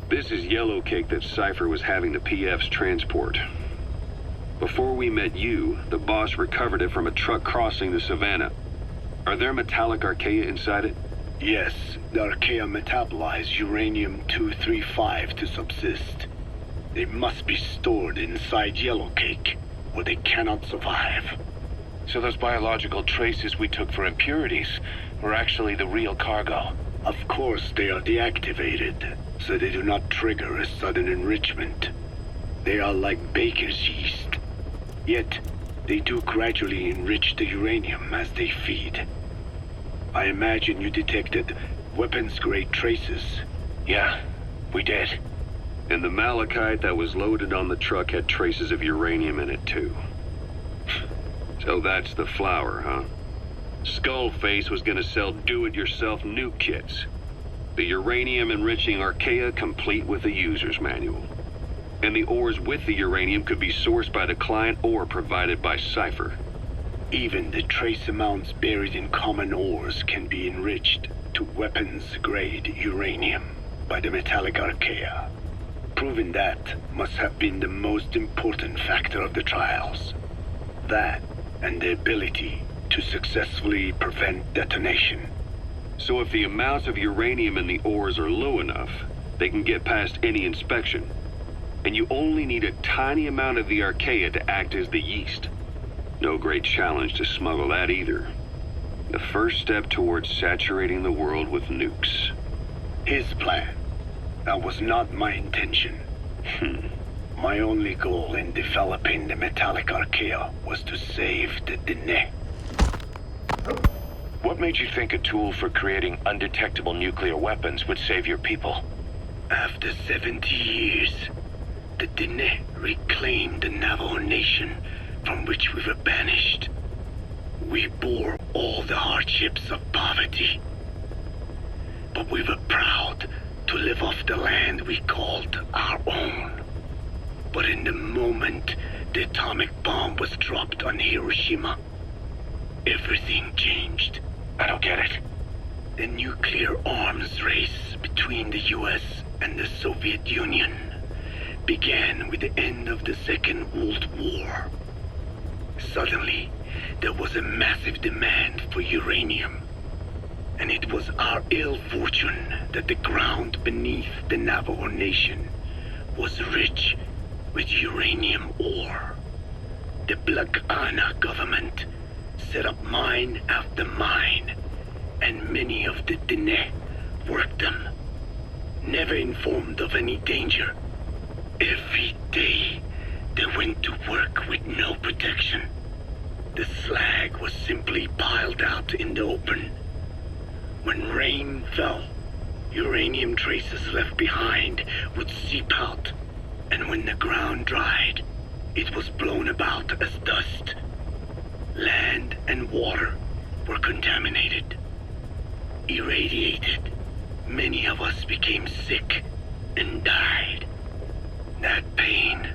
This is yellow cake that Cypher was having the PFs transport. Before we met you, the boss recovered it from a truck crossing the savannah. Are there metallic archaea inside it? Yes, the archaea metabolize uranium-235 to subsist. They must be stored inside yellow cake, or they cannot survive. So those biological traces we took for impurities were actually the real cargo? Of course they are deactivated, so they do not trigger a sudden enrichment. They are like baker's yeast. Yet, they do gradually enrich the uranium as they feed. I imagine you detected weapons-grade traces. Yeah, we did. And the malachite that was loaded on the truck had traces of uranium in it too. So that's the flower, huh? Skullface was gonna sell do-it-yourself nuke kits. The uranium-enriching archaea complete with the user's manual. And the ores with the uranium could be sourced by the client or provided by Cypher. Even the trace amounts buried in common ores can be enriched to weapons-grade uranium by the metallic archaea. Proving that must have been the most important factor of the trials. That and the ability to successfully prevent detonation. So if the amounts of uranium in the ores are low enough, they can get past any inspection. And you only need a tiny amount of the archaea to act as the yeast. No great challenge to smuggle that either. The first step towards saturating the world with nukes. His plan. That was not my intention. My only goal in developing the metallic archaea was to save the Dene. What made you think a tool for creating undetectable nuclear weapons would save your people? After 70 years, the Dene reclaimed the Navajo nation from which we were banished. We bore all the hardships of poverty, but we were proud to live off the land we called our own. But in the moment the atomic bomb was dropped on Hiroshima, everything changed. I don't get it. The nuclear arms race between the US and the Soviet Union began with the end of the Second World War. Suddenly, there was a massive demand for uranium. And it was our ill fortune that the ground beneath the Navajo Nation was rich with uranium ore. The Black Ana government set up mine after mine, and many of the Dene worked them, never informed of any danger. Every day, they went to work with no protection. The slag was simply piled out in the open. When rain fell, uranium traces left behind would seep out, and when the ground dried, it was blown about as dust. Land and water were contaminated, irradiated. Many of us became sick and died. That pain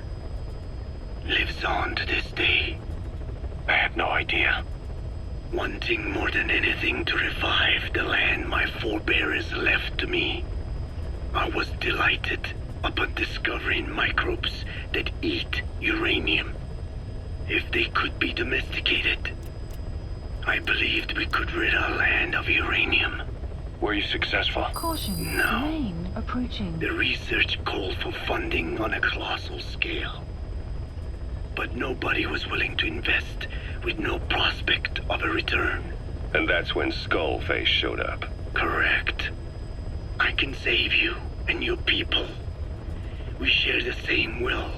lives on to this day. I had no idea. Wanting more than anything to revive the land my forebears left to me, I was delighted upon discovering microbes that eat uranium. If they could be domesticated, I believed we could rid our land of uranium. Were you successful? Caution. No. Rain approaching. The research called for funding on a colossal scale. But nobody was willing to invest with no prospect of a return. And that's when Skullface showed up. Correct. I can save you and your people. We share the same will.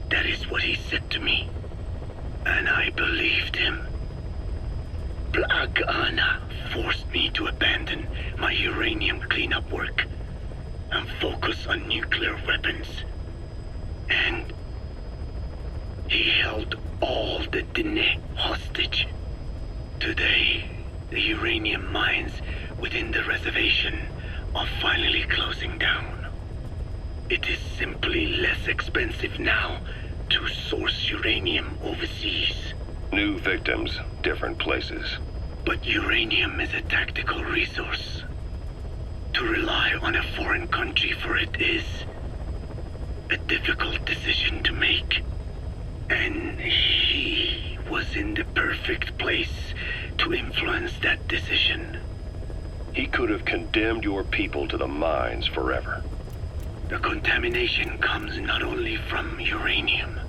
That is what he said to me. And I believed him. Black Ana forced me to abandon my uranium cleanup work and focus on nuclear weapons. And he held all the Dene hostage. Today, the uranium mines within the reservation are finally closing down. It is simply less expensive now to source uranium overseas. New victims, different places. But uranium is a tactical resource. To rely on a foreign country, for it is a difficult decision to make. And he was in the perfect place to influence that decision. He could have condemned your people to the mines forever. The contamination comes not only from uranium.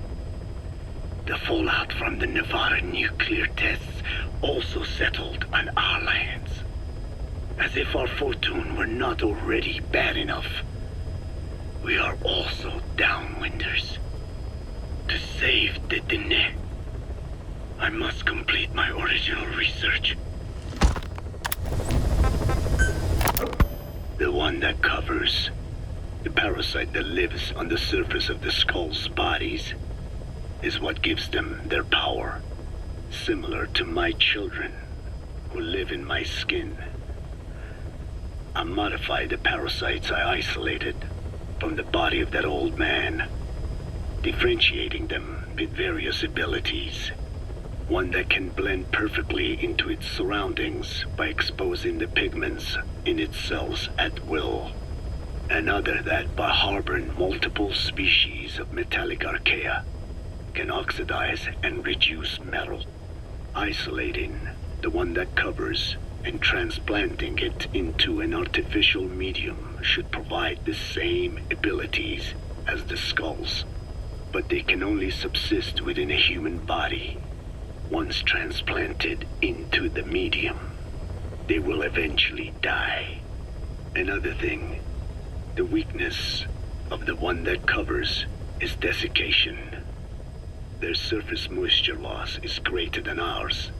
The fallout from the Nevada nuclear tests also settled on our lands. As if our fortune were not already bad enough, we are also downwinders. To save the Dene, I must complete my original research. The one that covers the parasite that lives on the surface of the skull's bodies is what gives them their power, similar to my children who live in my skin. I modified the parasites I isolated from the body of that old man, differentiating them with various abilities. One that can blend perfectly into its surroundings by exposing the pigments in its cells at will. Another that, by harboring multiple species of metallic archaea, can oxidize and reduce metal. Isolating the one that covers and transplanting it into an artificial medium should provide the same abilities as the skulls, but they can only subsist within a human body. Once transplanted into the medium, they will eventually die. Another thing, the weakness of the one that covers is desiccation. Their surface moisture loss is greater than ours.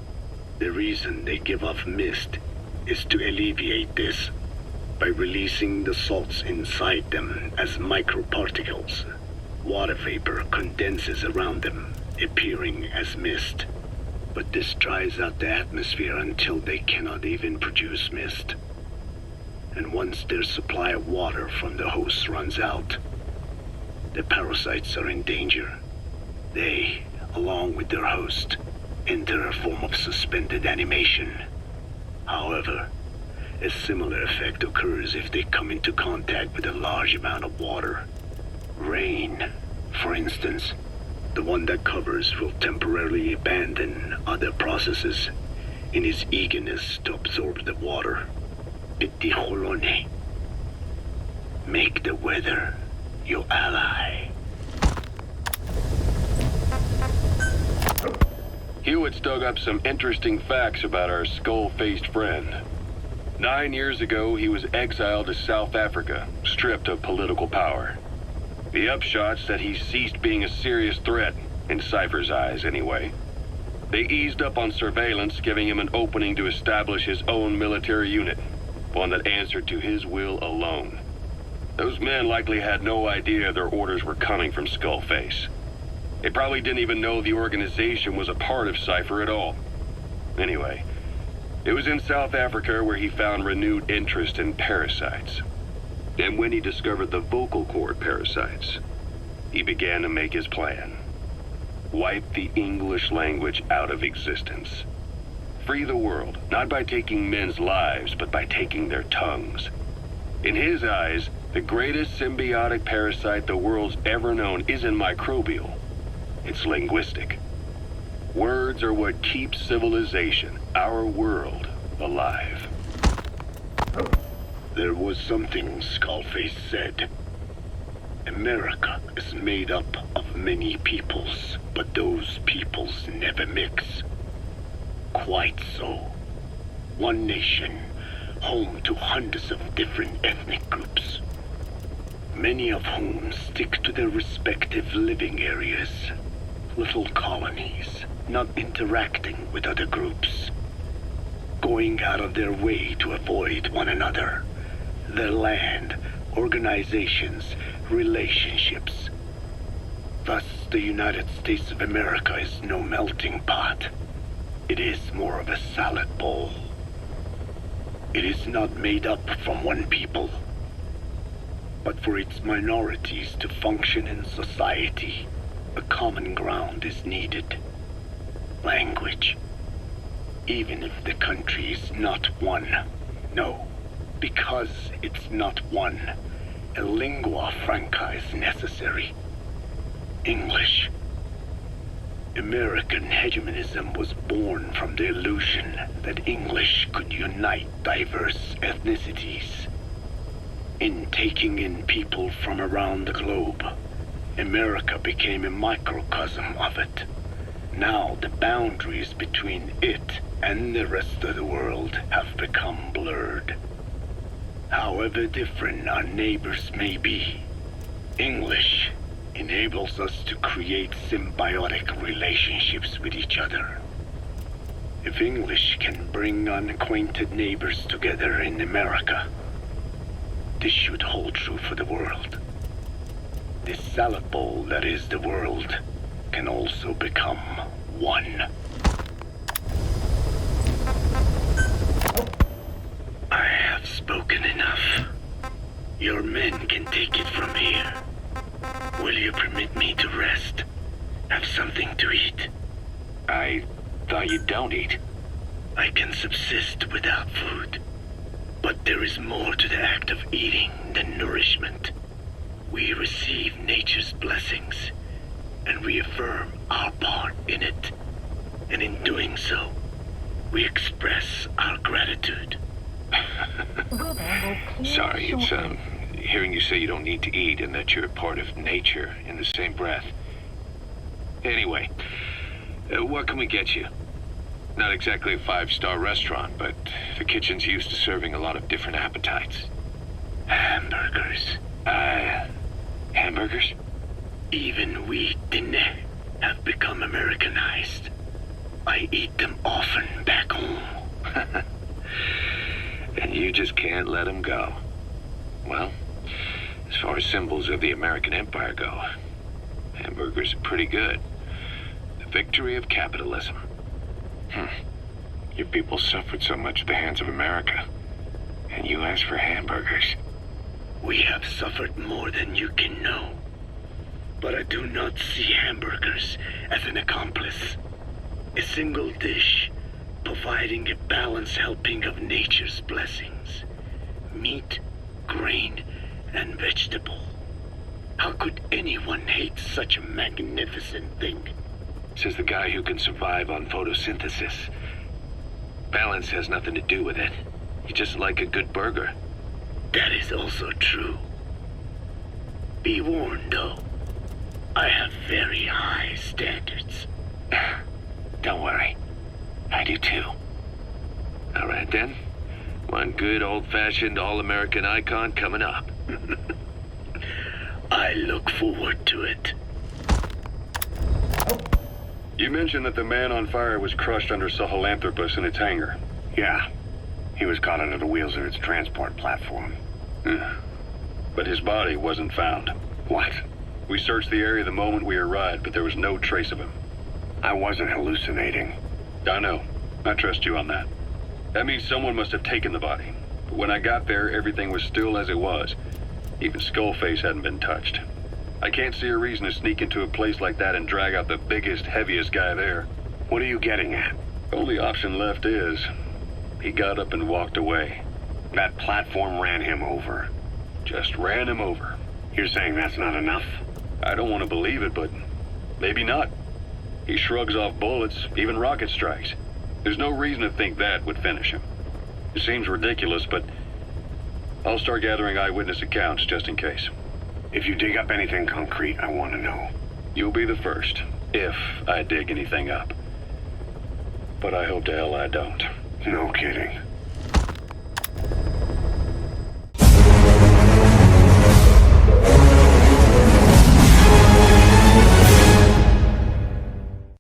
The reason they give off mist is to alleviate this by releasing the salts inside them as microparticles. Water vapor condenses around them, appearing as mist. But this dries out the atmosphere until they cannot even produce mist. And once their supply of water from the host runs out, the parasites are in danger. They, along with their host, enter a form of suspended animation. However, a similar effect occurs if they come into contact with a large amount of water. Rain, for instance. The one that covers will temporarily abandon other processes in his eagerness to absorb the water. Pitijolone. Make the weather your ally. Hewitt's dug up some interesting facts about our skull-faced friend. 9 years ago, he was exiled to South Africa, stripped of political power. The upshot's that he ceased being a serious threat, in Cypher's eyes anyway. They eased up on surveillance, giving him an opening to establish his own military unit, one that answered to his will alone. Those men likely had no idea their orders were coming from Skullface. They probably didn't even know the organization was a part of Cypher at all. Anyway, it was in South Africa where he found renewed interest in parasites. And when he discovered the vocal cord parasites, he began to make his plan. Wipe the English language out of existence. Free the world, not by taking men's lives, but by taking their tongues. In his eyes, the greatest symbiotic parasite the world's ever known isn't microbial. It's linguistic. Words are what keeps civilization, our world, alive. There was something Skullface said. America is made up of many peoples, but those peoples never mix. Quite so. One nation, home to hundreds of different ethnic groups, many of whom stick to their respective living areas. Little colonies, not interacting with other groups, going out of their way to avoid one another. Their land, organizations, relationships. Thus, the United States of America is no melting pot. It is more of a salad bowl. It is not made up from one people, but for its minorities to function in society, a common ground is needed. Language. Even if the country is not one, no, Because it's not one. A lingua franca is necessary. English. American hegemonism was born from the illusion that English could unite diverse ethnicities. In taking in people from around the globe, America became a microcosm of it. Now the boundaries between it and the rest of the world have become blurred. However different our neighbors may be, English enables us to create symbiotic relationships with each other. If English can bring unacquainted neighbors together in America, this should hold true for the world. This salad bowl that is the world can also become one. I have spoken enough. Your men can take it from here. Will you permit me to rest? Have something to eat? I thought you don't eat. I can subsist without food. But there is more to the act of eating than nourishment. We receive nature's blessings and reaffirm our part in it. And in doing so, we express our gratitude. Sorry, it's, hearing you say you don't need to eat and that you're a part of nature in the same breath. Anyway, what can we get you? Not exactly a 5-star restaurant, but the kitchen's used to serving a lot of different appetites. Hamburgers. Hamburgers? Even we Dinne have become Americanized. I eat them often back home. And you just can't let them go. Well, as far as symbols of the American Empire go, hamburgers are pretty good. The victory of capitalism. Your people suffered so much at the hands of America, and you ask for hamburgers. We have suffered more than you can know. But I do not see hamburgers as an accomplice. A single dish, providing a balanced helping of nature's blessings. Meat, grain, and vegetable. How could anyone hate such a magnificent thing? Says the guy who can survive on photosynthesis. Balance has nothing to do with it. You just like a good burger. That is also true. Be warned, though. I have very high standards. Don't worry. I do too. All right then. One good old-fashioned all-American icon coming up. I look forward to it. You mentioned that the man on fire was crushed under Sahelanthropus in its hangar. Yeah. He was caught under the wheels of its transport platform. But his body wasn't found. What? We searched the area the moment we arrived, but there was no trace of him. I wasn't hallucinating. I know. I trust you on that. That means someone must have taken the body. But when I got there, everything was still as it was. Even Skullface hadn't been touched. I can't see a reason to sneak into a place like that and drag out the biggest, heaviest guy there. What are you getting at? The only option left is, he got up and walked away. That platform ran him over. Just ran him over. You're saying that's not enough? I don't want to believe it, but maybe not. He shrugs off bullets, even rocket strikes. There's no reason to think that would finish him. It seems ridiculous, but I'll start gathering eyewitness accounts just in case. If you dig up anything concrete, I want to know. You'll be the first, if I dig anything up. But I hope to hell I don't. No kidding.